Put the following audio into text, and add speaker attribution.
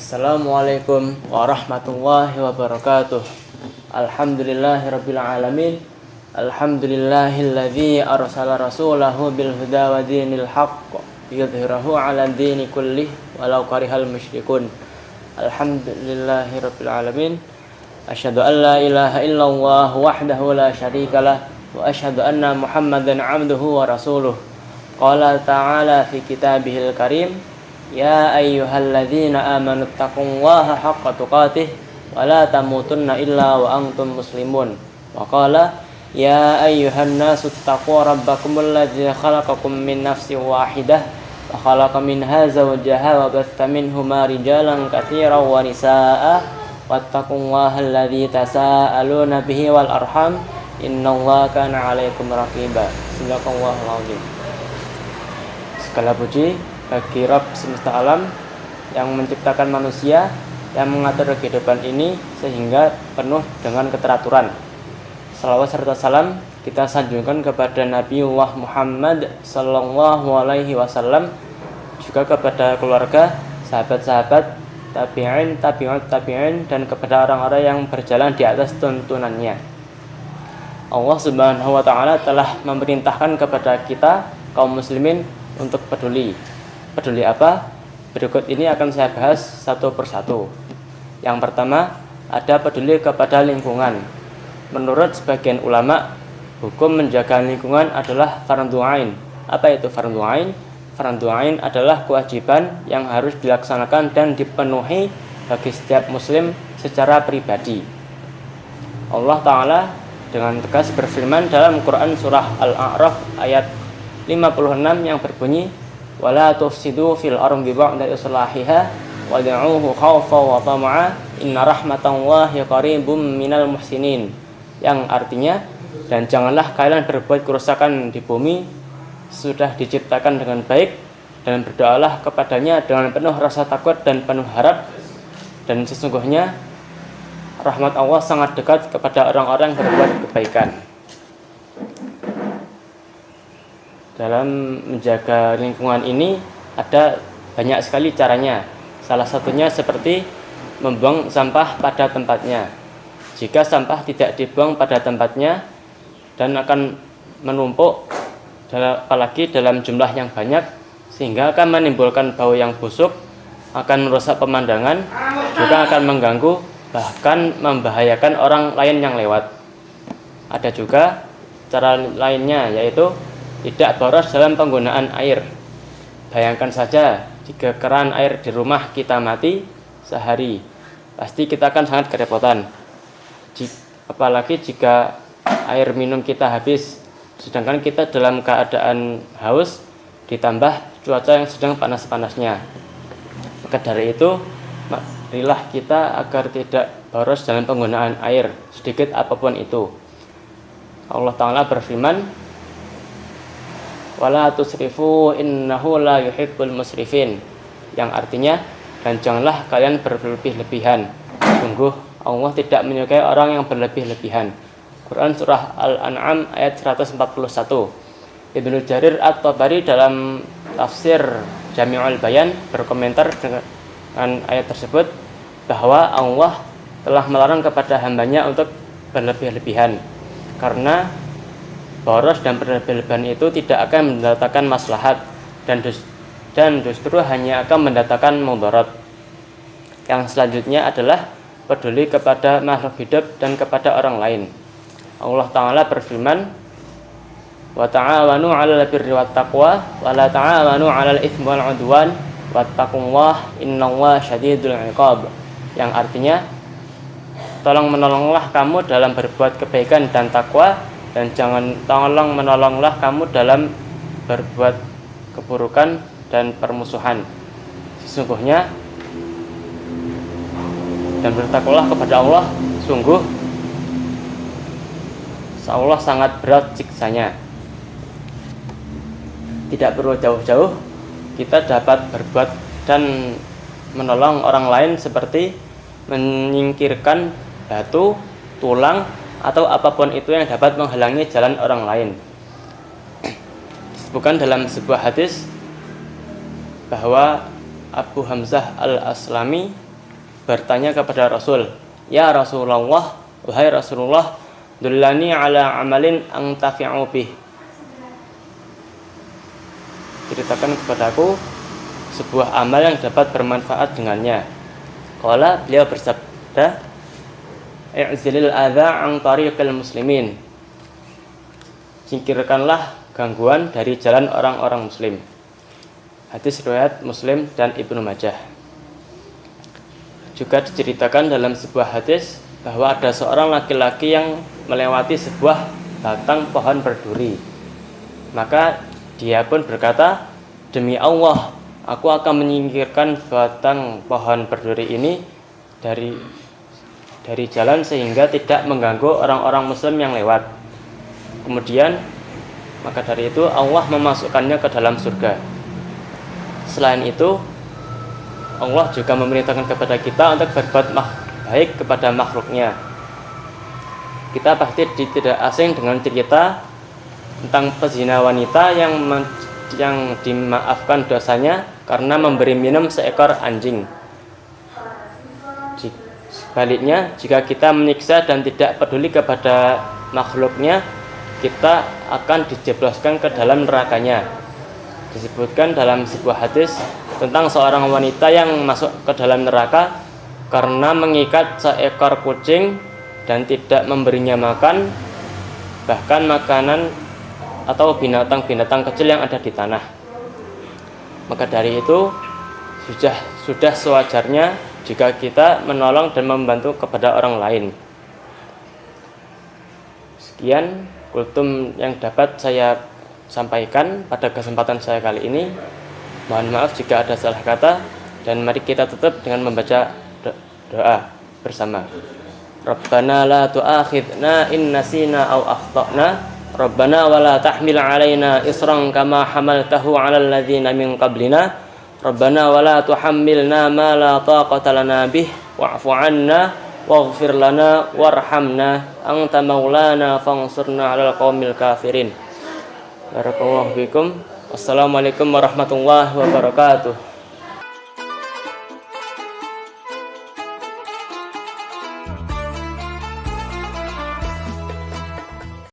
Speaker 1: Assalamualaikum warahmatullahi wabarakatuh. Alhamdulillahirabbil alamin. Alhamdulillahilladzi arsala rasulahu bil huda wa dinil haqq liyudhhirahu 'alad dini kullih walau karihal musyrikun. Alhamdulillahirabbil alamin. Asyhadu an la ilaha illallah wahdahu la syarikalah wa asyhadu anna Muhammadan 'abduhu wa rasuluh. Qala ta'ala fi kitabihil karim, ya ayyuhalladzina amanu taqullaha haqqa tuqatih wa la tamutunna illa wa antum muslimun. Wa qala ya ayyuhan nasu taqu rabbakumul ladzi khalaqakum min nafsin wahidah wa khalaqa minha zawjaha wa batha minhuma rijalan katsiran wa nisaa'a wattaqullaha alladzi tasaaluna bihi wal arham innallaha kana 'alaikum raqiba. Subhanallahul azim. Segala puji bagi Rabb semesta alam yang menciptakan manusia, yang mengatur kehidupan ini sehingga penuh dengan keteraturan. Salawat serta salam kita sanjungkan kepada Nabiullah Muhammad sallallahu alaihi wasallam, juga kepada keluarga, sahabat-sahabat, tabi'in, tabi'ut tabi'in, dan kepada orang-orang yang berjalan di atas tuntunannya. Allah Subhanahu wa taala telah memerintahkan kepada kita kaum muslimin untuk peduli. Peduli apa? Berikut ini akan saya bahas satu persatu. Yang pertama, ada peduli kepada lingkungan. Menurut sebagian ulama, hukum menjaga lingkungan adalah fardhu ain. Apa itu fardhu ain? Fardhu ain adalah kewajiban yang harus dilaksanakan dan dipenuhi bagi setiap muslim secara pribadi. Allah Ta'ala dengan tegas berfirman dalam Quran surah Al-A'raf ayat 56 yang berbunyi, wala tufsidu fil ardi ba'da islahiha wad'uuhu khaufan wa tama'a inna rahmatallahi qaribum minal muhsinin, yang artinya, dan janganlah kalian berbuat kerusakan di bumi sudah diciptakan dengan baik, dan berdoalah kepadanya dengan penuh rasa takut dan penuh harap, dan sesungguhnya rahmat Allah sangat dekat kepada orang-orang yang berbuat kebaikan. Dalam menjaga lingkungan ini ada banyak sekali caranya. Salah satunya seperti membuang sampah pada tempatnya. Jika sampah tidak dibuang pada tempatnya dan akan menumpuk, apalagi dalam jumlah yang banyak, sehingga akan menimbulkan bau yang busuk, akan merusak pemandangan, juga akan mengganggu, bahkan membahayakan orang lain yang lewat. Ada juga cara lainnya, yaitu tidak boros dalam penggunaan air. Bayangkan saja jika keran air di rumah kita mati sehari, pasti kita akan sangat kerepotan. Apalagi jika air minum kita habis, sedangkan kita dalam keadaan haus, ditambah cuaca yang sedang panas-panasnya. Maka dari itu, marilah kita agar tidak boros dalam penggunaan air, sedikit apapun itu. Allah Ta'ala berfirman, wala tusrifu innahu la yuhibbul musrifin, yang artinya, dan janganlah kalian berlebih-lebihan, sungguh Allah tidak menyukai orang yang berlebih-lebihan. Quran surah Al-An'am ayat 141. Ibnu Jarir At-Tabari dalam tafsir Jami'ul Bayan berkomentar dengan ayat tersebut bahwa Allah telah melarang kepada hambanya untuk berlebih-lebihan, karena boros dan berlebih-lebihan itu tidak akan mendatangkan maslahat dan justru hanya akan mendatangkan mudarat. Yang selanjutnya adalah peduli kepada makhluk hidup dan kepada orang lain. Allah Ta'ala berfirman, wa ta'awanu 'alal birri wat taqwa wa la ta'awanu 'alal itsmi wal 'udwan wattaqullaha innallaha syadidul 'iqab, yang artinya, tolong-menolonglah kamu dalam berbuat kebaikan dan takwa, dan tolong-menolonglah kamu dalam berbuat keburukan dan permusuhan. Sesungguhnya, dan bertakwalah kepada Allah, sungguh Allah sangat berat siksanya. Tidak perlu jauh-jauh, kita dapat berbuat dan menolong orang lain seperti menyingkirkan batu, tulang, atau apapun itu yang dapat menghalangi jalan orang lain. Disebutkan dalam sebuah hadis bahwa Abu Hamzah Al-Aslami bertanya kepada Rasul, "Ya Rasulullah, wahai Rasulullah, dullani ala amalin antafi'u bih." Ceritakan kepadaku sebuah amal yang dapat bermanfaat dengannya. Qala, beliau bersabda, "I'zilil adza an tariqil muslimin." Singkirkanlah gangguan dari jalan orang-orang muslim. Hadis riwayat Muslim dan Ibnu Majah. Juga diceritakan dalam sebuah hadis bahwa ada seorang laki-laki yang melewati sebuah batang pohon berduri. Maka dia pun berkata, "Demi Allah, aku akan menyingkirkan batang pohon berduri ini dari jalan sehingga tidak mengganggu orang-orang muslim yang lewat." Kemudian maka dari itu Allah memasukkannya ke dalam surga. Selain itu, Allah juga memerintahkan kepada kita untuk berbuat baik kepada makhluknya. Kita pasti tidak asing dengan cerita tentang pezina wanita yang dimaafkan dosanya karena memberi minum seekor anjing. Sebaliknya, jika kita menyiksa dan tidak peduli kepada makhluknya, kita akan dijebloskan ke dalam nerakanya. Disebutkan dalam sebuah hadis tentang seorang wanita yang masuk ke dalam neraka karena mengikat seekor kucing dan tidak memberinya makan, bahkan makanan atau binatang-binatang kecil yang ada di tanah. Maka dari itu sudah sewajarnya jika kita menolong dan membantu kepada orang lain. Sekian kultum yang dapat saya sampaikan pada kesempatan saya kali ini. Mohon maaf jika ada salah kata, dan mari kita tutup dengan membaca doa bersama. Rabbana la tu'akhidna in nasina aw akhtana. Rabbana wa la tahmil 'alaina isran kama hamaltahu 'alal ladzina min qablina. Rabbana wa la tuhammilna ma la taqata lana bih wa'fu 'anna waghfir lana warhamna anta maulana fansurna 'alal qaumil kafirin. Barakallahu fikum. Wassalamualaikum warahmatullahi wabarakatuh.